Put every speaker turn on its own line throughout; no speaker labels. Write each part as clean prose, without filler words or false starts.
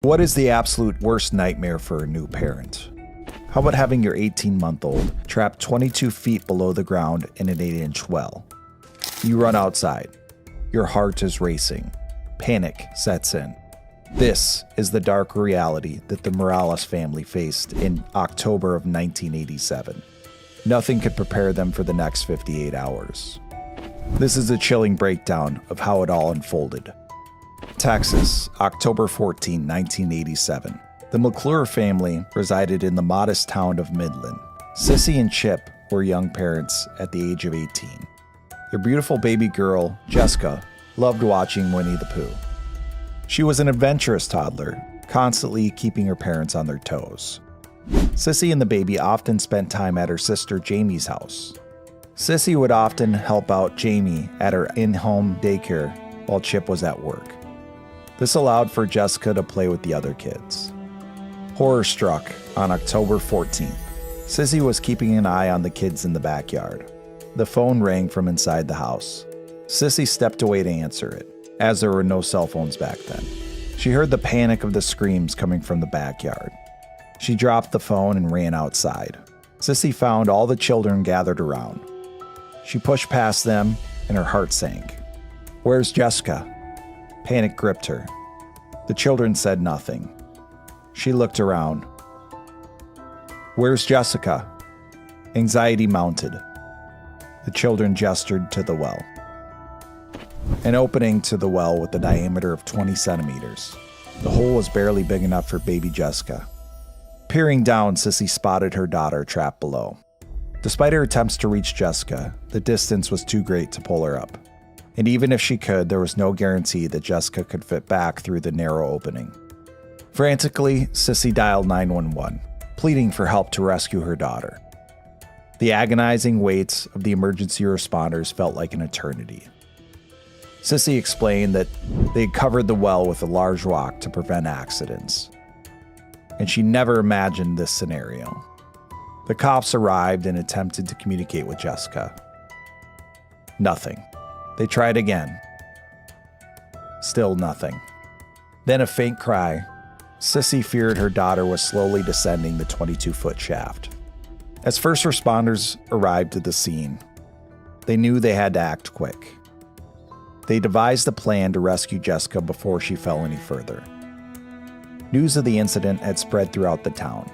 What is the absolute worst nightmare for a new parent? How about having your 18-month-old trapped 22 feet below the ground in an 8-inch well? You run outside. Your heart is racing. Panic sets in. This is the dark reality that the Morales family faced in October of 1987. Nothing could prepare them for the next 58 hours. This is a chilling breakdown of how it all unfolded. Texas, October 14, 1987. The McClure family resided in the modest town of Midland. Sissy and Chip were young parents at the age of 18. Their beautiful baby girl, Jessica, loved watching Winnie the Pooh. She was an adventurous toddler, constantly keeping her parents on their toes. Sissy and the baby often spent time at her sister Jamie's house. Sissy would often help out Jamie at her in-home daycare while Chip was at work. This allowed for Jessica to play with the other kids. Horror struck on October 14th. Sissy was keeping an eye on the kids in the backyard. The phone rang from inside the house. Sissy stepped away to answer it, as there were no cell phones back then. She heard the panic of the screams coming from the backyard. She dropped the phone and ran outside. Sissy found all the children gathered around. She pushed past them and her heart sank. "Where's Jessica?" Panic gripped her. The children said nothing. She looked around. "Where's Jessica?" Anxiety mounted. The children gestured to the well. An opening to the well with a diameter of 20 centimeters. The hole was barely big enough for baby Jessica. Peering down, Sissy spotted her daughter trapped below. Despite her attempts to reach Jessica, the distance was too great to pull her up. And even if she could, there was no guarantee that Jessica could fit back through the narrow opening. Frantically, Sissy dialed 911, pleading for help to rescue her daughter. The agonizing waits of the emergency responders felt like an eternity. Sissy explained that they had covered the well with a large rock to prevent accidents. And she never imagined this scenario. The cops arrived and attempted to communicate with Jessica. Nothing. They tried again. Still nothing. Then a faint cry. Sissy feared her daughter was slowly descending the 22-foot shaft. As first responders arrived at the scene, they knew they had to act quick. They devised a plan to rescue Jessica before she fell any further. News of the incident had spread throughout the town.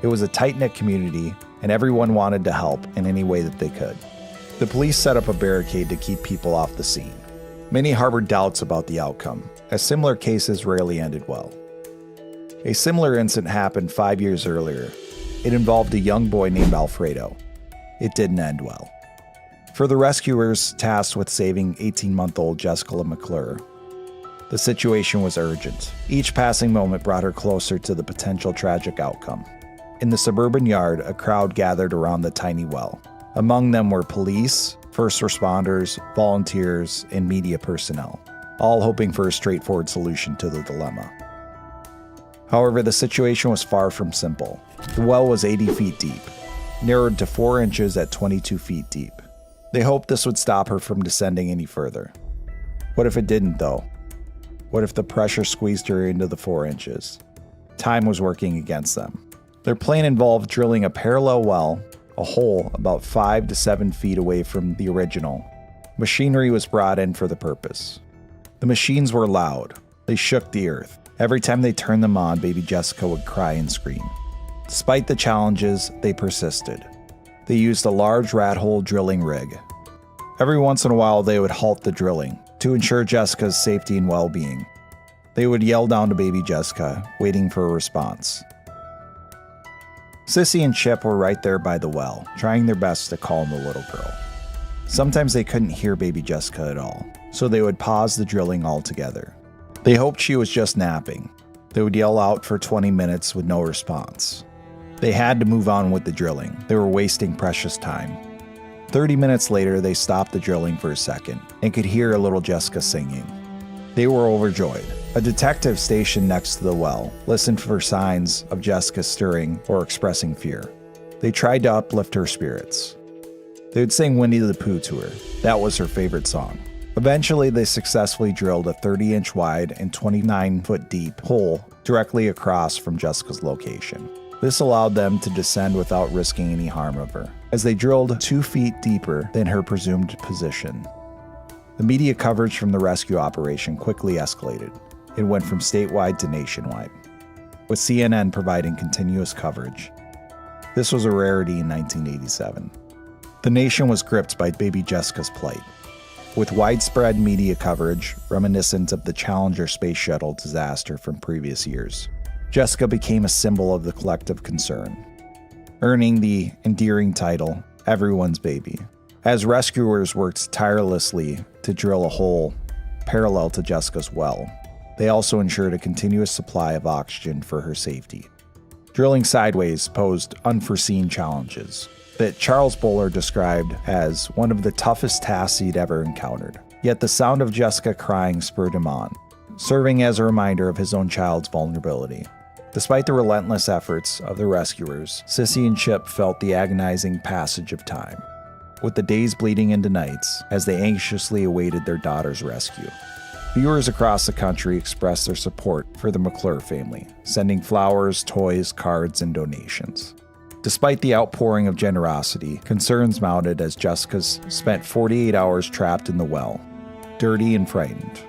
It was a tight-knit community, and everyone wanted to help in any way that they could. The police set up a barricade to keep people off the scene. Many harbored doubts about the outcome, as similar cases rarely ended well. A similar incident happened 5 years earlier. It involved a young boy named Alfredo. It didn't end well. For the rescuers tasked with saving 18-month-old Jessica McClure, the situation was urgent. Each passing moment brought her closer to the potential tragic outcome. In the suburban yard, a crowd gathered around the tiny well. Among them were police, first responders, volunteers, and media personnel, all hoping for a straightforward solution to the dilemma. However, the situation was far from simple. The well was 80 feet deep, narrowed to 4 inches at 22 feet deep. They hoped this would stop her from descending any further. What if it didn't, though? What if the pressure squeezed her into the 4 inches? Time was working against them. Their plan involved drilling a parallel well, a hole about 5 to 7 feet away from the original. Machinery was brought in for the purpose. The machines were loud. They shook the earth. Every time they turned them on, baby Jessica would cry and scream. Despite the challenges, they persisted. They used a large rat hole drilling rig. Every once in a while, they would halt the drilling to ensure Jessica's safety and well-being. They would yell down to baby Jessica, waiting for a response. Sissy and Chip were right there by the well, trying their best to calm the little girl. Sometimes they couldn't hear baby Jessica at all, so they would pause the drilling altogether. They hoped she was just napping. They would yell out for 20 minutes with no response. They had to move on with the drilling. They were wasting precious time. 30 minutes later, they stopped the drilling for a second and could hear a little Jessica singing. They were overjoyed. A detective stationed next to the well listened for signs of Jessica stirring or expressing fear. They tried to uplift her spirits. They would sing Winnie the Pooh to her. That was her favorite song. Eventually, they successfully drilled a 30-inch wide and 29-foot deep hole directly across from Jessica's location. This allowed them to descend without risking any harm of her, as they drilled 2 feet deeper than her presumed position. The media coverage from the rescue operation quickly escalated. It went from statewide to nationwide, with CNN providing continuous coverage. This was a rarity in 1987. The nation was gripped by baby Jessica's plight, with widespread media coverage reminiscent of the Challenger space shuttle disaster from previous years. Jessica became a symbol of the collective concern, earning the endearing title, Everyone's Baby, as rescuers worked tirelessly to drill a hole parallel to Jessica's well. They also ensured a continuous supply of oxygen for her safety. Drilling sideways posed unforeseen challenges that Charles Buller described as one of the toughest tasks he'd ever encountered. Yet the sound of Jessica crying spurred him on, serving as a reminder of his own child's vulnerability. Despite the relentless efforts of the rescuers, Sissy and Chip felt the agonizing passage of time, with the days bleeding into nights as they anxiously awaited their daughter's rescue. Viewers across the country expressed their support for the McClure family, sending flowers, toys, cards, and donations. Despite the outpouring of generosity, concerns mounted as Jessica spent 48 hours trapped in the well, dirty and frightened.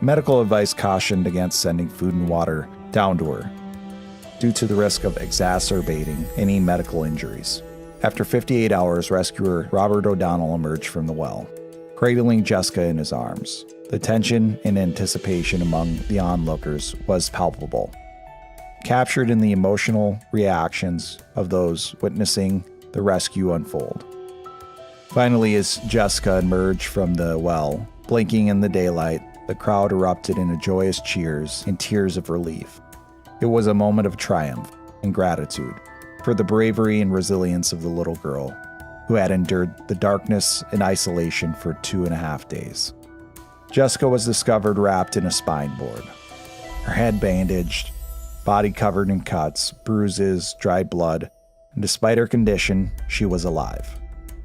Medical advice cautioned against sending food and water down to her, due to the risk of exacerbating any medical injuries. After 58 hours, rescuer Robert O'Donnell emerged from the well, cradling Jessica in his arms. The tension and anticipation among the onlookers was palpable, captured in the emotional reactions of those witnessing the rescue unfold. Finally, as Jessica emerged from the well, blinking in the daylight, the crowd erupted into joyous cheers and tears of relief. It was a moment of triumph and gratitude for the bravery and resilience of the little girl who had endured the darkness and isolation for 2.5 days. Jessica was discovered wrapped in a spine board, her head bandaged, body covered in cuts, bruises, dried blood, and despite her condition, she was alive.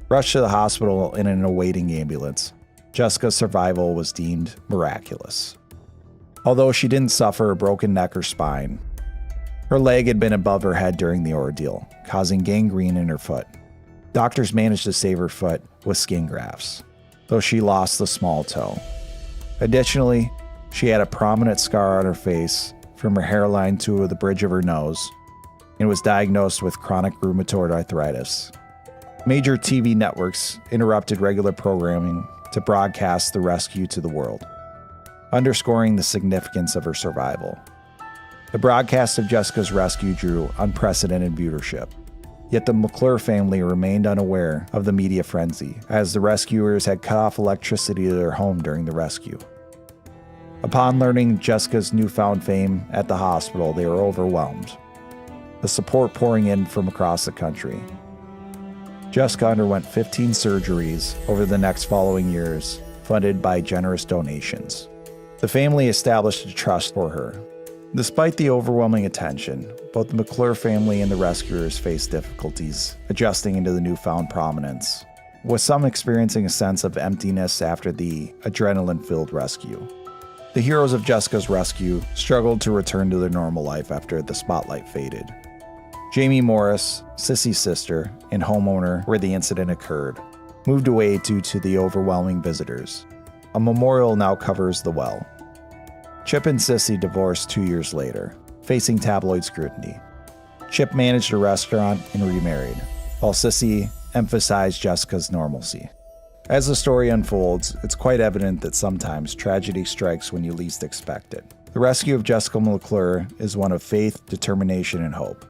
Rushed to the hospital in an awaiting ambulance, Jessica's survival was deemed miraculous. Although she didn't suffer a broken neck or spine, her leg had been above her head during the ordeal, causing gangrene in her foot. Doctors managed to save her foot with skin grafts, though she lost the small toe. Additionally, she had a prominent scar on her face from her hairline to the bridge of her nose and was diagnosed with chronic rheumatoid arthritis. Major TV networks interrupted regular programming to broadcast the rescue to the world, underscoring the significance of her survival. The broadcast of Jessica's rescue drew unprecedented viewership, yet the McClure family remained unaware of the media frenzy, as the rescuers had cut off electricity to their home during the rescue. Upon learning Jessica's newfound fame at the hospital, they were overwhelmed, the support pouring in from across the country. Jessica underwent 15 surgeries over the next following years, funded by generous donations. The family established a trust for her. Despite the overwhelming attention, both the McClure family and the rescuers faced difficulties adjusting into the newfound prominence, with some experiencing a sense of emptiness after the adrenaline-filled rescue. The heroes of Jessica's rescue struggled to return to their normal life after the spotlight faded. Jamie Morris, Sissy's sister and homeowner where the incident occurred, moved away due to the overwhelming visitors. A memorial now covers the well. Chip and Sissy divorced 2 years later, facing tabloid scrutiny. Chip managed a restaurant and remarried, while Sissy emphasized Jessica's normalcy. As the story unfolds, it's quite evident that sometimes tragedy strikes when you least expect it. The rescue of Jessica McClure is one of faith, determination, and hope.